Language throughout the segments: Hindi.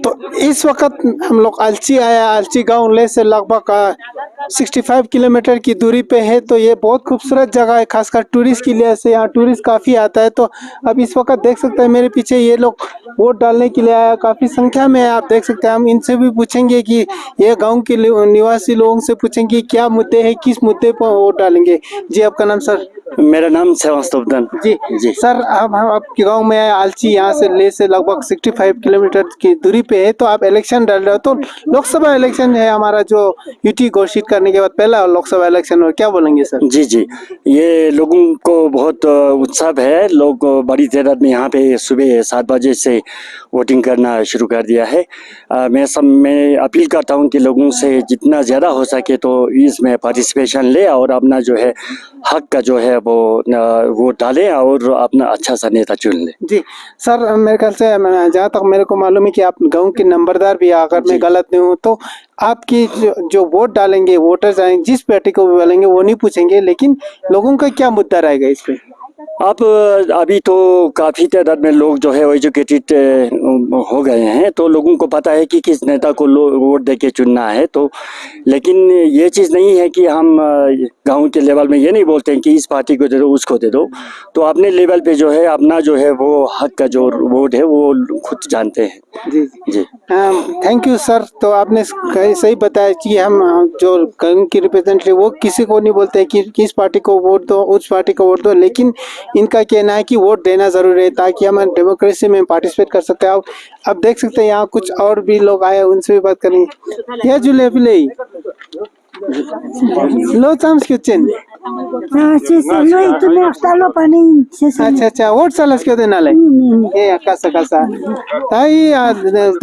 तो इस वक्त हम लोग आलची आया, आलची गांव ले से लगभग 65 किलोमीटर की दूरी पे है। तो ये बहुत खूबसूरत जगह है, खासकर टूरिस्ट के लिए से यहाँ टूरिस्ट काफ़ी आता है। तो अब इस वक्त देख सकते हैं मेरे पीछे ये लोग वोट डालने के लिए आया, काफ़ी संख्या में है। आप देख सकते हैं, हम इनसे भी पूछेंगे कि ये गांव के निवासी लोगों से पूछेंगे क्या मुद्दे हैं, किस मुद्दे पर वोट डालेंगे। जी, आपका नाम सर? मेरा नाम श्रीवास्तव। जी जी सर, अब हम आपके गांव में आए, आलची यहाँ से ले से लगभग 65 किलोमीटर की दूरी पे है। तो आप इलेक्शन डाल रहे हो, तो लोकसभा इलेक्शन है हमारा जो यूटी घोषित करने के बाद पहला लोकसभा इलेक्शन हो, क्या बोलेंगे सर? जी जी, ये लोगों को बहुत उत्साह है। लोग बड़ी तादाद में यहाँ पे सुबह 7 बजे से वोटिंग करना शुरू कर दिया है। मैं अपील करता हूँ कि लोगों से जितना ज़्यादा हो सके तो इसमें पार्टिसिपेशन ले और अपना जो है हक का जो है वो वोट डालें और अपना अच्छा सा नेता चुन ले। जी सर, मेरे ख्याल से जहाँ तक मेरे को मालूम है कि आप गांव के नंबरदार भी हैं, अगर मैं गलत नहीं हूँ तो आपकी जो वोट डालेंगे, वोटर्स आएंगे, जिस पार्टी को भी डालेंगे वो नहीं पूछेंगे, लेकिन लोगों का क्या मुद्दा रहेगा इस पे? अब अभी तो काफ़ी तादाद में लोग जो है वो एजुकेटेड हो गए हैं, तो लोगों को पता है कि किस नेता को वोट दे के चुनना है। तो लेकिन ये चीज़ नहीं है कि हम गांव के लेवल में ये नहीं बोलते हैं कि इस पार्टी को दे दो, उसको दे दो। तो अपने लेवल पे जो है अपना जो है वो हक का जो वोट है वो खुद जानते हैं। जी जी थैंक यू सर। तो आपने सही बताया कि हम जो गांव की रिप्रेजेंटेटिव वो किसी को नहीं बोलते कि किस पार्टी को वोट दो, उस पार्टी को वोट दो, लेकिन इनका कहना है कि वोट देना जरूरी है ताकि हम डेमोक्रेसी में पार्टिसिपेट कर सकते हैं। अब देख सकते हैं यहाँ कुछ और भी लोग आए, उनसे भी बात करेंगे। ये जुले पिले लो चांस क्यों? अच्छा अच्छा, वोट salas क्यों देना ले? ए कसा कसा ताई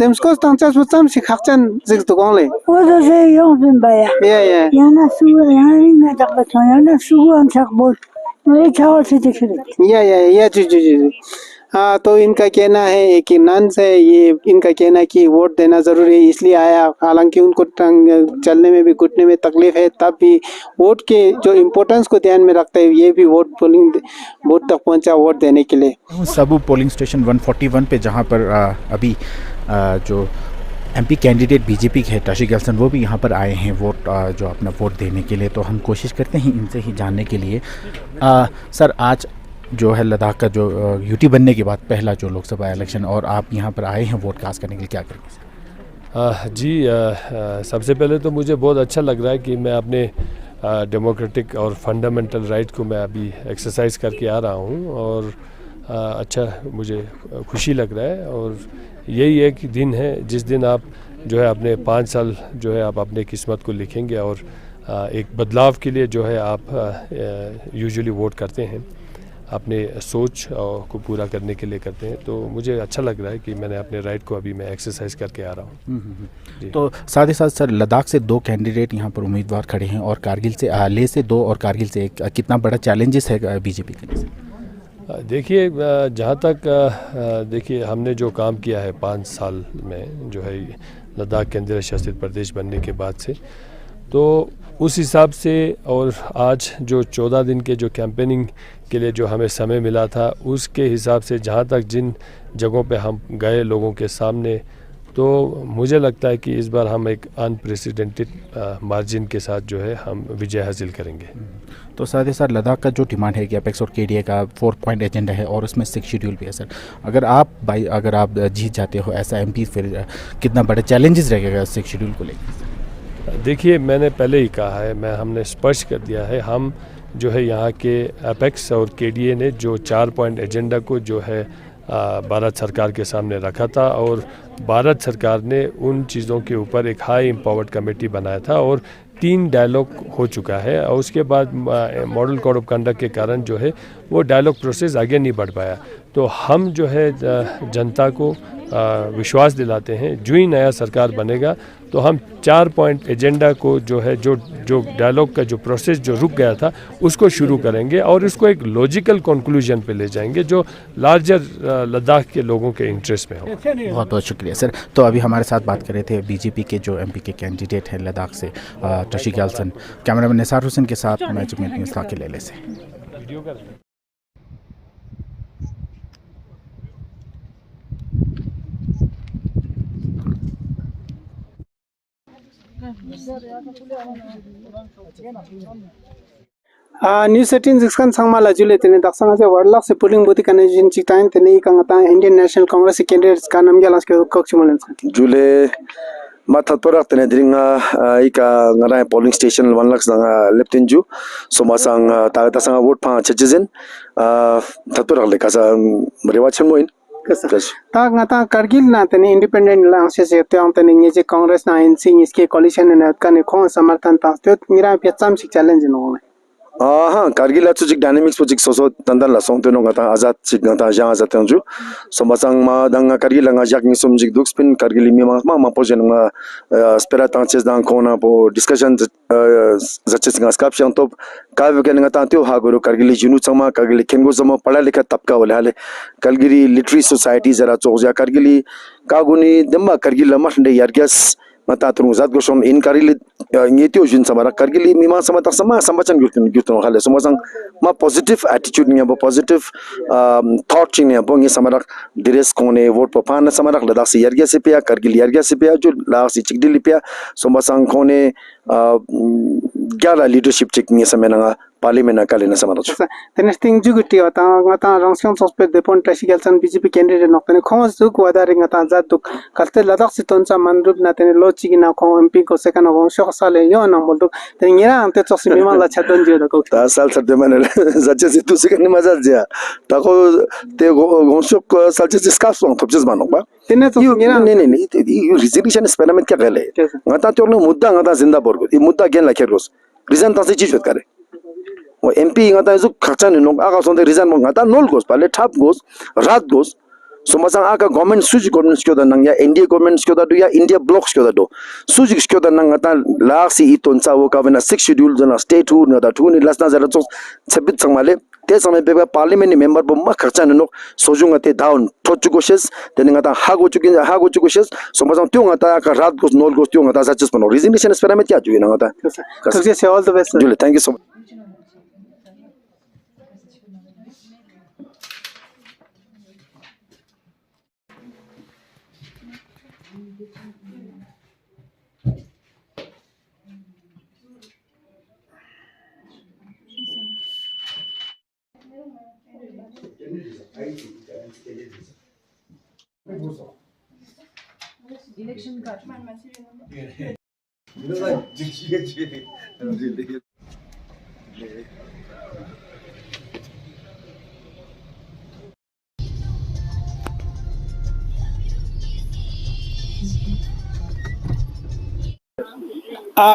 demsko stangchas butsam si khakchan zig to gong le. Odo se yung bimbaya. Yeah. Yana suwa yana na takbatwa yana suwa ang sakbot. May chawal se dikhirit. या जी। हाँ, तो इनका कहना है एक नंस है, ये इनका कहना है कि वोट देना ज़रूरी है इसलिए आया। हालांकि उनको चलने में भी घुटने में तकलीफ है, तब भी वोट के जो इम्पोर्टेंस को ध्यान में रखते हुए ये भी वोट तक पहुंचा वोट देने के लिए। सबू पोलिंग स्टेशन 141 पे जहाँ पर अभी जो एमपी कैंडिडेट बीजेपी के टशी गेल्सन वो भी यहाँ पर आए हैं वोट जो अपना वोट देने के लिए। तो हम कोशिश करते हैं इनसे ही जानने के लिए। सर, आज जो है लद्दाख का जो यूटी बनने के बाद पहला जो लोकसभा इलेक्शन और आप यहाँ पर आए हैं वोट कास्ट करने के लिए, क्या करेंगे सर? जी, सबसे पहले तो मुझे बहुत अच्छा लग रहा है कि मैं अपने डेमोक्रेटिक और फंडामेंटल राइट को मैं अभी एक्सरसाइज करके आ रहा हूँ और अच्छा मुझे खुशी लग रहा है। और यही एक दिन है जिस दिन आप जो है अपने 5 साल जो है आप अपने किस्मत को लिखेंगे और एक बदलाव के लिए जो है आप यूजुअली वोट करते हैं, अपने सोच को पूरा करने के लिए करते हैं। तो मुझे अच्छा लग रहा है कि मैंने अपने राइट को अभी मैं एक्सरसाइज करके आ रहा हूँ। तो साथ ही साथ सर, लद्दाख से 2 कैंडिडेट यहाँ पर उम्मीदवार खड़े हैं और कारगिल से लेह से 2 और कारगिल से 1। कितना बड़ा चैलेंजेस है बीजेपी के लिए? देखिए, जहाँ तक देखिए हमने जो काम किया है 5 साल में जो है लद्दाख केंद्र शासित प्रदेश बनने के बाद से, तो उस हिसाब से और आज जो 14 दिन के जो कैंपेनिंग के लिए जो हमें समय मिला था उसके हिसाब से जहाँ तक जिन जगहों पे हम गए लोगों के सामने, तो मुझे लगता है कि इस बार हम एक अनप्रेसिडेंटेड मार्जिन के साथ जो है हम विजय हासिल करेंगे। तो साथ ही साथ लद्दाख का जो डिमांड है कि अपेक्स और केडीए का 4 पॉइंट एजेंडा है और उसमें 6 शेड्यूल भी है सर। अगर आप जीत जाते हो ऐसा एमपी, फिर कितना बड़ा चैलेंजेस रहेगा 6 शेड्यूल को लेकर? देखिए, मैंने पहले ही कहा है, हमने स्पष्ट कर दिया है, हम जो है यहाँ के अपेक्स और केडीए ने जो 4 पॉइंट एजेंडा को जो है भारत सरकार के सामने रखा था और भारत सरकार ने उन चीज़ों के ऊपर एक हाई एम्पावर्ड कमेटी बनाया था और 3 डायलॉग हो चुका है। और उसके बाद मॉडल कोड ऑफ कंडक्ट के कारण जो है वो डायलॉग प्रोसेस आगे नहीं बढ़ पाया। तो हम जो है जनता को विश्वास दिलाते हैं, जो ही नया सरकार बनेगा तो हम 4 पॉइंट एजेंडा को जो है जो डायलॉग का जो प्रोसेस जो रुक गया था उसको शुरू करेंगे और इसको एक लॉजिकल कंक्लूजन पे ले जाएंगे जो लार्जर लद्दाख के लोगों के इंटरेस्ट में हो। बहुत बहुत शुक्रिया सर। तो अभी हमारे साथ बात कर रहे थे बीजेपी के जो एमपी के कैंडिडेट हैं लद्दाख से टशी गेल्सन। कैमरामैन निसार हुसैन के साथ मैं जमीयत न्यूज़ के लेले से। News 18 जिसkan sangmala jule tene daksanga se warlak se polling booth kana jin chitain tene kangata Indian National Congress candidates ka namya las ke kokchumulen Jule mathatporak tene dringa ika ngara polling station 1 lakhs nga leptinju somasang ta sanga vote pa chechen thatporak le kasa rewa chmoin ta ngata Kargil na tene independent lang se te ang tene nge Congress na NC iske coalition ne ka ne khon samarthan ta te mira pyacham sik challenge no हाँ कारगिल चुजिक डायनामिक्स पुजिक सोसो तंदन ला सोंग तेनो गता आजाद चिक गता जा आजाद तंजु सोमसंग मा दंगा Kargil nga jak ni sum jik duk spin Kargil mi ma pojen nga spera tanches dan kona po discussion zaches nga skap chang top ka ve nga ta tyo ha guru Kargil junu chama Kargil kengo zama पढ़ा लिखा तबका वाले हाले कारगिल लिटरेरी सोसाइटी जरा चोजा कारगिल कागुनी दम्मा कारगिल मा हंडे यारगस mata trungzat goshon in karili ngeti ojin samara kargili mima samata sama sambachan gyutun khale somasang ma positive attitude nya positive thought nya bo ngi samara dires kone vote papana samara lada si yargya se pya kargili yargya se pya jo la si chigdili pya somasang kone gyala leadership chik ngi samena parliament akale na samara tene sting juguti ata ngata rangsion sospet depon trasigalsan BJP candidate noktene khos duk wadari ngata zaduk kalte ladak sitoncha manrup na tene lo chigina ko MP ko sekana ko shok sale yo na moldu tene ngira ante choksi mima la chadon jio da ko ta sal sarde manel zache se tu sekani mazal ja ta ko te gonshok salche se skaf song thopjes manok ba tene to ngira ne resolution experiment kya gale ngata torno mudda ngata zinda borgo i mudda gen la kergos reason ta se chijot kare वो MP ngata ju khachan no aga sonde reason mo ngata nol goes pale thap goes rat goes somasang aga government suji government skyo da nang ya NDA government skyo da do ya India block skyo da do suji skyo da nang ngata laksi iton cha wo ka bena 6 schedule jana state who na da thu ni lasna jara chok chebit changmale te samay be parliament member bo ma khachan no sojunga te down projugoshes ten ngata hago chugoshes somasang tyo ngata ka rat goes nol goes tyo ngata such no resignation experiment ya ju na ngata so all the best sir. Thank you so much. Election का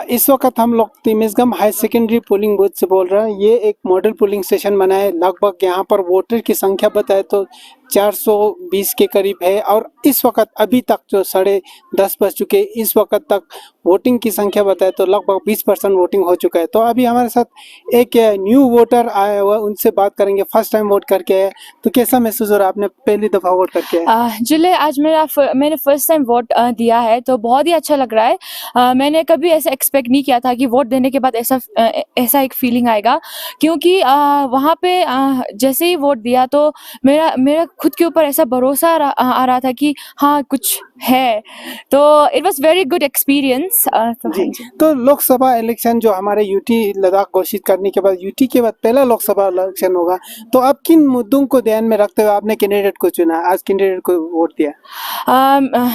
इस वक्त हम लोग तिमिसगम हाई सेकेंडरी पोलिंग बूथ से बोल रहे हैं। ये एक मॉडल पोलिंग स्टेशन बना है। लगभग यहाँ पर वोटर की संख्या बताए तो 420 के करीब है और इस वक्त अभी तक जो 10:30 बज चुके, इस वक्त तक वोटिंग की संख्या बताए तो लगभग 20% वोटिंग हो चुका है। तो अभी हमारे साथ एक न्यू वोटर आया हुआ, उनसे बात करेंगे। फर्स्ट टाइम वोट करके आए तो कैसा महसूस हो रहा है? आपने पहली दफ़ा वोट करके आए? जुले आज मैंने फर्स्ट टाइम वोट दिया है तो बहुत ही अच्छा लग रहा है। मैंने कभी ऐसा एक्सपेक्ट नहीं किया था कि वोट देने के बाद ऐसा एक फीलिंग आएगा, क्योंकि वहाँ पे जैसे ही वोट दिया तो मेरा खुद के ऊपर ऐसा भरोसा आ रहा था कि हाँ कुछ है। तो it was very good experience. तो लोकसभा इलेक्शन जो हमारे यूटी लद्दाख घोषित करने के बाद, यूटी के बाद पहला लोकसभा इलेक्शन होगा, तो अब किन मुद्दों को ध्यान में रखते हुए आपने कैंडिडेट को चुना, आज कैंडिडेट को वोट दिया?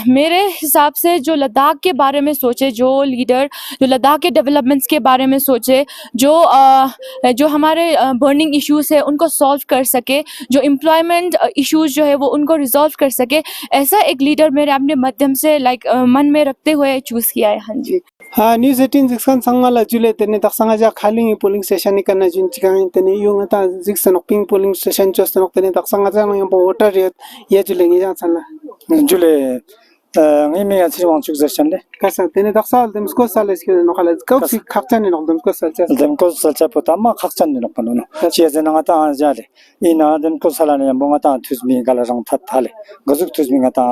मेरे हिसाब से जो लद्दाख के बारे में सोचे, जो लीडर जो लद्दाख के डेवलपमेंट्स के बारे में सोचे, जो हमारे बर्निंग इश्यूज है उनको सॉल्व कर सके, जो एम्प्लॉयमेंट इश्यूज जो है वो उनको रिजॉल्व कर सके, ऐसा एक लीडर मेरे अपने माध्यम से मन में रखते हुए चूज किया है। हाँ जी। हाँ, न्यूज़ 18 जिक्सन संगाला जुले तेने तक संगा जा खाली पोलिंग स्टेशन करना जिन चिकाएं तेने यूं आता जिक्सन पिंग पोलिंग स्टेशन चोस्तन तेने तक संगा जा यहाँ पर वोटर ये जुलेंगे जा संगा जुले ngi me ya chiri wang chuk zashan le kasa tene tak sal dem sko sal eski no khala kau si khakchan ni nok dem ko sal cha dem ko salcha pota ma khakchan ni nok no che je na ta ja le ina dem ko sala ne bong ta thuzmi gala rang that thale gozuk thuzmi nga ta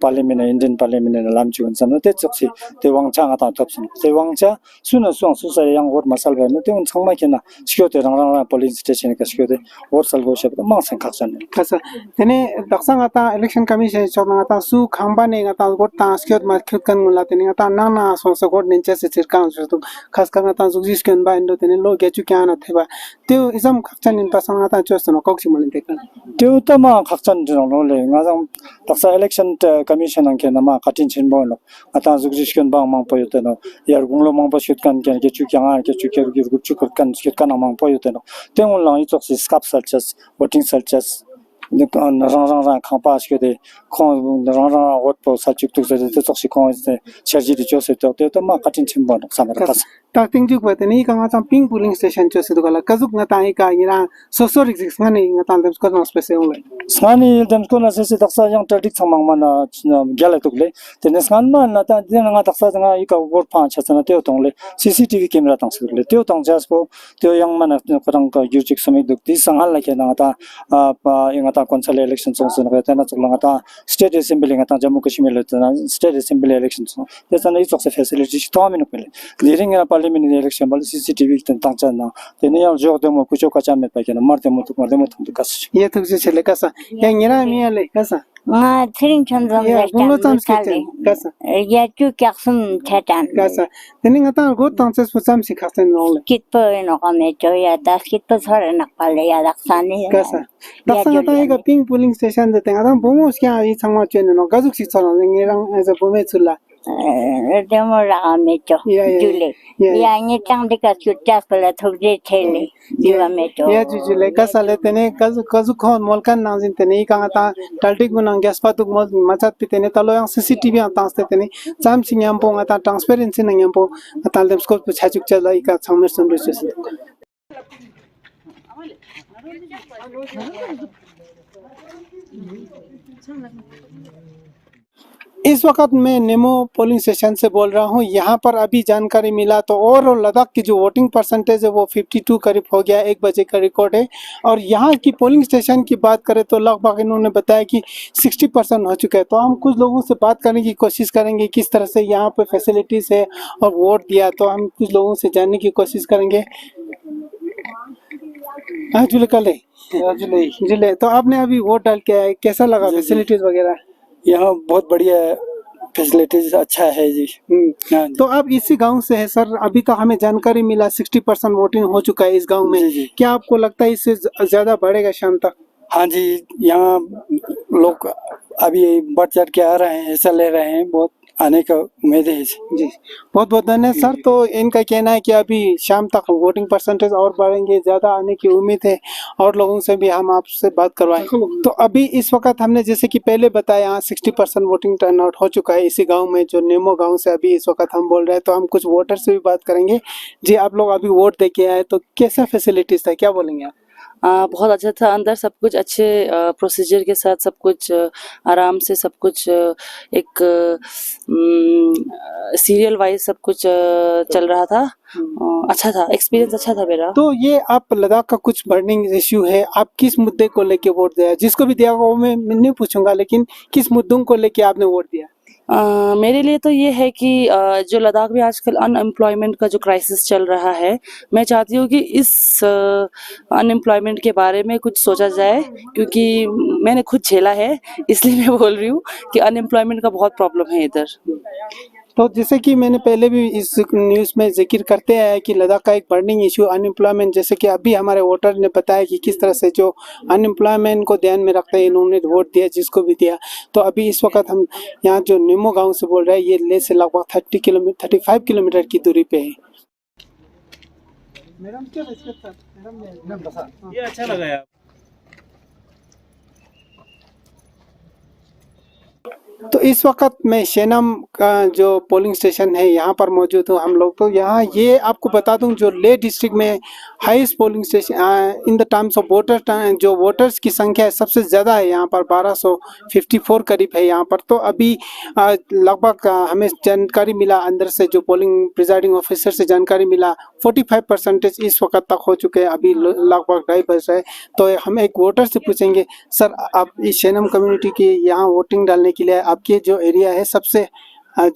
parliament Indian parliament na lam chu san no te chok si te wang cha nga ta top sin te wang cha suna suang su sa yang wot masal ba no te un changma ke na skyo te rang police station ka skyo te wot sal go shep ma sang khakchan ni kasa tene tak sanga ta election commission chok nga ta su khamba ne nga ta vote तास के मार खुद कन मुला तेने ngata na na so so god nin chese chirkan so khas ka ngata jugis ken ba endo tene lo ge chu kya na theba teo isam khachan nin pasang ngata chos no kok simolin tekan त्यो त म खक्चन जनाउले ngaजang taksa election commission ang kena ma katin chen bo no ata zugjish ken bang mang poyo teno yar gunglo mang pa shut kan ke chu kyang ke chu ker gi gu chu kan shut kan mang poyo teno tengol lang itok si skap salchas voting salchas ne kan rang rang khang pa shke de khong rang rang wot po sa chuk tuk se de tok si khong se charji de jose to te ma katin chen bo no samara kas ta ting juk ba tene ka ngata ping polling station chos du kala kazuk ngata ai ka ira so so rik zik ngani ngata dem ko no space ong le sani dem ko na se taksa yang tadik samang mana gyala tukle tene skan ma na ta den nga taksa nga ika wor pa cha chana teo tongle cctv camera tang sikle teo tong jas po teo yang mana korang ka yurjik samik duk ti sangal la ke na ta pa yang ta konsel election song sun ga ta na chukla ta state assembly nga ta jammu kashmir le ta state assembly election song te sana i chokse facility to min pele liring parliament election bal cctv ten tang cha na tene yang jog demo ku choka cha me pa ke na mar demo tum kas ye tuk je chele kasa yang ngira mi ale kasa nga thiring chandram ya gulo tam restaurant skete kasa ya chu kyaksum thatan kasa tene ngata go tang ses pusam si khasen no le kit po no ka me cho ya das kit po sore nak pale ya daksani kasa daksa ta ga ping polling station de tenga dam bomo skya i changma chen no gazuk si chana ngirang as a bome chula demo ra me cho Yeah, yeah, jule yeah. ya ni tang de ka chu ta pala thogde thele diwa me cho ya juju le kasa le tene kazu khon molkan na jin tene ka ngata taltik bunang gas patuk mol machat pi tene talo yang cctv ang tang ste tene cham singyam po ngata transparency nang yam po atal dem scope chachuk chalai ka changmer sun reses इस वक्त मैं नेमो पोलिंग स्टेशन से बोल रहा हूँ। यहाँ पर अभी जानकारी मिला तो और लद्दाख की जो वोटिंग परसेंटेज है वो 52 करीब हो गया, 1 बजे का रिकॉर्ड है। और यहाँ की पोलिंग स्टेशन की बात करें तो लगभग इन्होंने बताया कि 60% हो चुका है। तो हम कुछ लोगों से बात करने की कोशिश करेंगे किस तरह से यहाँ पर फैसिलिटीज़ है और वोट दिया, तो हम कुछ लोगों से जानने की कोशिश करेंगे। हाँ जुले कल जुले तो आपने अभी वोट डाल के आए, कैसा लगा फैसिलिटीज़ वगैरह? यहाँ बहुत बढ़िया फैसिलिटीज अच्छा है जी। हाँ जी। तो आप इसी गांव से है सर, अभी तक हमें जानकारी मिला 60% वोटिंग हो चुका है इस गांव में। जी। क्या आपको लगता है इससे ज्यादा बढ़ेगा शाम तक? हाँ जी, यहाँ लोग अभी बढ़ चढ़ के आ रहे हैं, हिस्सा ले रहे हैं, बहुत आने का उम्मीद है जी। बहुत बहुत धन्यवाद सर। तो इनका कहना है कि अभी शाम तक वोटिंग परसेंटेज और बढ़ेंगे, ज़्यादा आने की उम्मीद है और लोगों से भी हम आपसे बात करवाएं। तो अभी इस वक्त हमने जैसे कि पहले बताया यहाँ 60% वोटिंग टर्नआउट हो चुका है इसी गांव में, जो नेमो गांव से अभी इस वक्त हम बोल रहे हैं। तो हम कुछ वोटर से भी बात करेंगे। जी, आप लोग अभी वोट दे के आए तो कैसा फैसिलिटीज़ था, क्या बोलेंगे आप? बहुत अच्छा था। अंदर सब कुछ अच्छे प्रोसीजर के साथ, सब कुछ आराम से, सब कुछ एक सीरियल वाइज सब कुछ चल रहा था। अच्छा था, एक्सपीरियंस अच्छा था मेरा। तो ये आप लद्दाख का कुछ बर्निंग इश्यू है, आप किस मुद्दे को लेके वोट दिया? जिसको भी दिया वो मैं नहीं पूछूंगा, लेकिन किस मुद्दों को लेके आपने वोट दिया? मेरे लिए तो ये है कि जो लद्दाख में आजकल अनएम्प्लॉयमेंट का जो क्राइसिस चल रहा है, मैं चाहती हूँ कि इस अनएम्प्लॉयमेंट के बारे में कुछ सोचा जाए, क्योंकि मैंने खुद झेला है, इसलिए मैं बोल रही हूँ कि अनएम्प्लॉयमेंट का बहुत प्रॉब्लम है इधर। तो जैसे कि मैंने पहले भी इस न्यूज़ में जिक्र करते आया कि लद्दाख का एक बर्निंग इशू अनएम्प्लॉयमेंट, जैसे कि अभी हमारे वोटर ने बताया कि किस तरह से जो अनएम्प्लॉयमेंट को ध्यान में रखते हैं इन्होंने वोट दिया जिसको भी दिया। तो अभी इस वक्त हम यहाँ जो नेमो गांव से बोल रहे हैं, ये ले से लगभग 35 किलोमीटर की दूरी पे है। ये अच्छा लगा यार। तो इस वक्त मैं शेनम का जो पोलिंग स्टेशन है यहाँ पर मौजूद हूँ हम लोग। तो यहाँ ये आपको बता दूँ जो लेह डिस्ट्रिक्ट में highest polling station in the terms of voter, जो वोटर्स की संख्या है सबसे ज़्यादा है यहाँ पर, 1254 करीब है यहाँ पर। तो अभी लगभग हमें जानकारी मिला अंदर से, जो पोलिंग प्रिजाइडिंग ऑफिसर से जानकारी मिला 45% इस वक्त तक हो चुके हैं, अभी लगभग 2:30 बज रहे। तो हम एक वोटर से पूछेंगे, सर आप इस शेनम कम्युनिटी की यहाँ वोटिंग डालने के लिए आपके जो एरिया है सबसे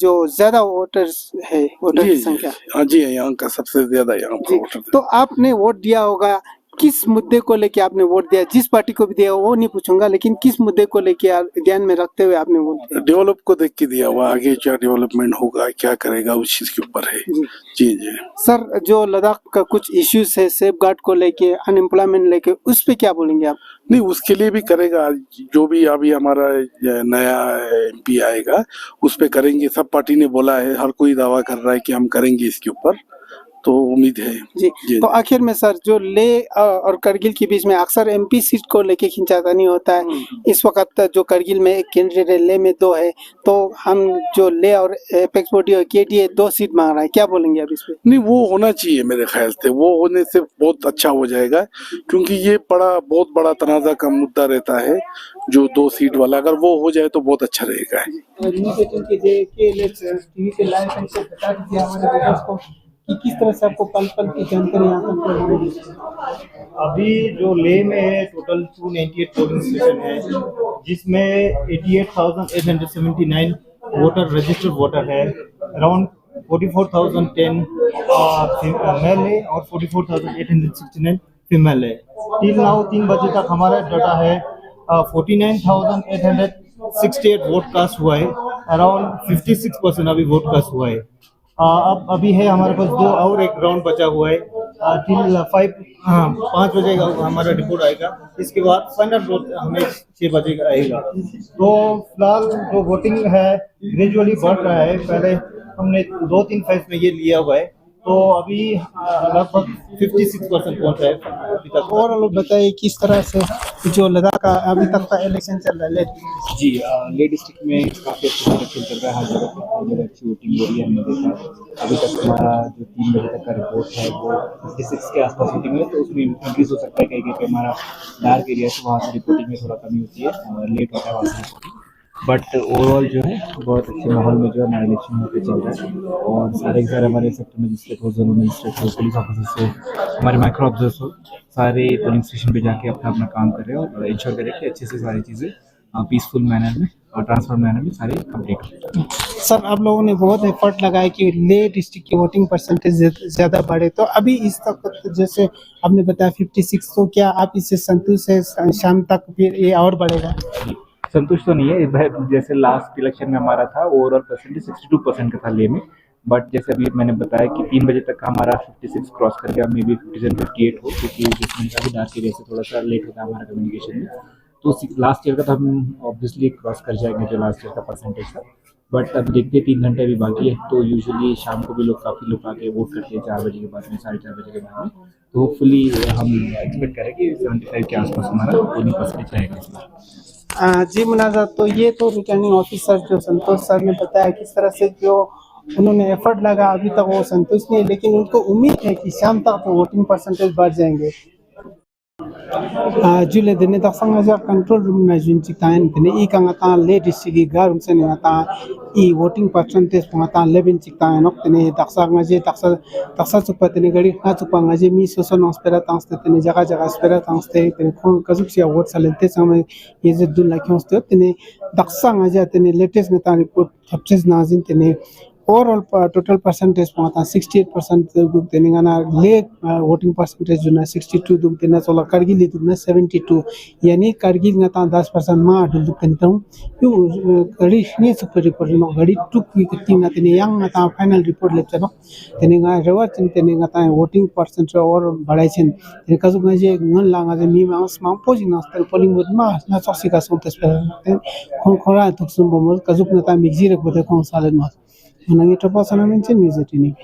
जो ज्यादा वोटर्स है, वोटर की संख्या? हाँ जी, यहाँ का सबसे ज्यादा यहाँ पर वोटर। तो आपने वोट दिया होगा, किस मुद्दे को लेके आपने वोट दिया? जिस पार्टी को भी दिया वो नहीं पूछूंगा, लेकिन किस मुद्दे को लेके ध्यान में रखते हुए आपने वोट दिया? डेवलप को देख के दिया हुआ, आगे क्या डेवलपमेंट होगा, क्या करेगा, उस चीज के ऊपर है। जी जी सर, जो लद्दाख का कुछ इश्यूज है सेफ गार्ड को लेके, अनएम्प्लॉयमेंट लेके, उस पे क्या बोलेंगे आप? नहीं, उसके लिए भी करेगा। जो भी अभी हमारा नया MP आएगा उस पे करेंगे। सब पार्टी ने बोला है, हर कोई दावा कर रहा है कि हम करेंगे इसके ऊपर, तो उम्मीद है। जी। तो आखिर में सर, जो लेह और करगिल के बीच में अक्सर MP सीट को लेके खींचातानी होता है। इस वक्त जो करगिल में एक कैंडिडेट है, लेह में 2 है, तो हम जो लेह और एपेक्स बॉडी और KDA 2 सीट मांग रहा है, क्या बोलेंगे आप इस पे? नहीं, वो होना चाहिए मेरे ख्याल से। वो होने से बहुत अच्छा हो जाएगा, क्योंकि ये बहुत बड़ा तनाज़ा का मुद्दा रहता है जो 2 सीट वाला। अगर वो हो जाए तो बहुत अच्छा रहेगा। कि किस तरह से आपको पल पल की जानकारी यहाँ पर? अभी जो लेह में है टोटल 298 पोलिंग स्टेशन है, जिसमें 88,879 वोटर रजिस्टर्ड वोटर है। अराउंड 44,010 मेल है और 44,869 फीमेल है। टिल नाउ 3 बजे तक हमारा डाटा है 49,868 वोट कास्ट हुआ है। अराउंड 56% अभी वोट कास्ट हुआ है। अब अभी है हमारे पास 2 और एक राउंड बचा हुआ है। टिल 5 बजे हमारा रिपोर्ट आएगा। इसके बाद फाइनल वोट हमें 6 बजे आएगा। तो फिलहाल जो वोटिंग है ग्रेजुअली बढ़ रहा है। पहले हमने 2-3 फेज में ये लिया हुआ है, तो अभी लगभग 56% पहुंचा है अभी तक। और लोग बताइए किस तरह से जो लद्दाख का अभी तक का इलेक्शन चल रहा है? जी, लेह डिस्ट्रिक्ट में काफ़ी अच्छा इलेक्शन चल रहा है। हर जगह अच्छी वोटिंग हो रही है। हमने देखा अभी तक हमारा जो 3 बजे तक का रिपोर्ट है वो 56 के आसपास वोटिंग है, तो उसमें इंक्रीज हो सकता है। कहीं कहीं हमारा डार्क एरिया है तो वहाँ से रिपोर्टिंग में थोड़ा कमी होती है, लेट होता है वहाँ से रिपोर्टिंग। बट ओवरऑल जो है बहुत अच्छे माहौल में जो है हमारा इलेक्शन यहाँ पे चल रहा है। और सारे के सारे हमारे सेक्टर मजिस्ट्रेट हो, जोनल मजिस्ट्रेट हो, पुलिस ऑफिसर्स हो, हमारे माइक्रो ऑब्जर्वर्स हो, सारे पोलिंग स्टेशन पे जाके अपना अपना काम कर रहे हैं और इंश्योर करें कि अच्छे से सारी चीज़ें पीसफुल मैनर में और ट्रांसफर मैनर में सारे कंप्लीट हो। सर, आप लोगों ने बहुत एफर्ट लगाया कि लेह डिस्ट्रिक्ट की वोटिंग परसेंटेज ज़्यादा बढ़े, तो अभी इस तक जैसे आपने बताया 56, तो क्या आप इससे संतुष्ट है? शाम तक फिर ये और बढ़ेगा? संतुष्ट तो नहीं है। जैसे लास्ट इलेक्शन में हमारा था ओवरऑल परसेंटेज 62% का था लेह में, बट जैसे अभी मैंने बताया कि 3 बजे तक का हमारा 56 क्रॉस कर गया, मे बी 57-58 हो, क्योंकि जिसमें काफ़ी डार्क एरिया से थोड़ा सा लेट होता है हमारा कम्युनिकेशन में। तो लास्ट ईयर का तो हम ऑब्वियसली क्रॉस कर जाएंगे जो लास्ट ईयर का परसेंटेज था। बट अब देखते 3 घंटे अभी बाकी है, तो यूजुअली शाम को भी काफ़ी लोग आके वोट करते हैं 4 बजे के बाद में, 4:30 बजे के बाद में। तो होपफुली हम एक्सपेक्ट करें कि 75 के आसपास हमारा पोलिंग परसेंटेज रहेगा इस बार। जी मुनाज़ा, तो ये तो रिटर्निंग ऑफिसर जो संतोष सर ने बताया किस तरह से जो उन्होंने एफर्ट लगा, अभी तक वो संतुष्ट नहीं है, लेकिन उनको उम्मीद है कि शाम तक तो वोटिंग परसेंटेज बढ़ जाएंगे। जुले दिन तक संग कंट्रोल रूम में जुन चितान दिन ई कंगता ले डिस्ट्रिक्ट गारुम से नता ई वोटिंग परसेंटेज पंगता 11 चितान नक तने तक्सा ngजे तक्सा चुपा तने गड़ी ना चुपा ngजे मी सोसन स्पेरा तांसते तने जगह स्पेरा तांसते तने खोन कजुसिया वोट सलेंते समय ये जे दुन लाखोंस्ते तने तक्सा ngजे तने लेटेस्ट नेता रिपोर्ट थपचेस नाजिन तने ओवरऑल टोटल परसेंटेज पहुंचा 68% दुख देने का ना ले वोटिंग परसेंटेज जो ना 62 दुख देना सोला करगिल दुख ना 72, यानी करगिल ना ता 10% मा दुख देता हूँ यो गड़ी ने सुपर रिपोर्ट नो गड़ी टुक की कितनी ना तेने यंग ना ता फाइनल रिपोर्ट ले चलो तेने का रेवा चिन तेने का ता वोटिंग परसेंटेज और बढ़ाई चिन तेने का जो मुझे ngन लांगा जे मी मांस मां पोजिंग ना स्तर पोलिंग बुद मा ना सोसी का सोंतेस पे खोरा तुक सुन बोमल का जो ना ता मिक्सी रख बते खों सालन मा Menangi topa sana mencen news ini.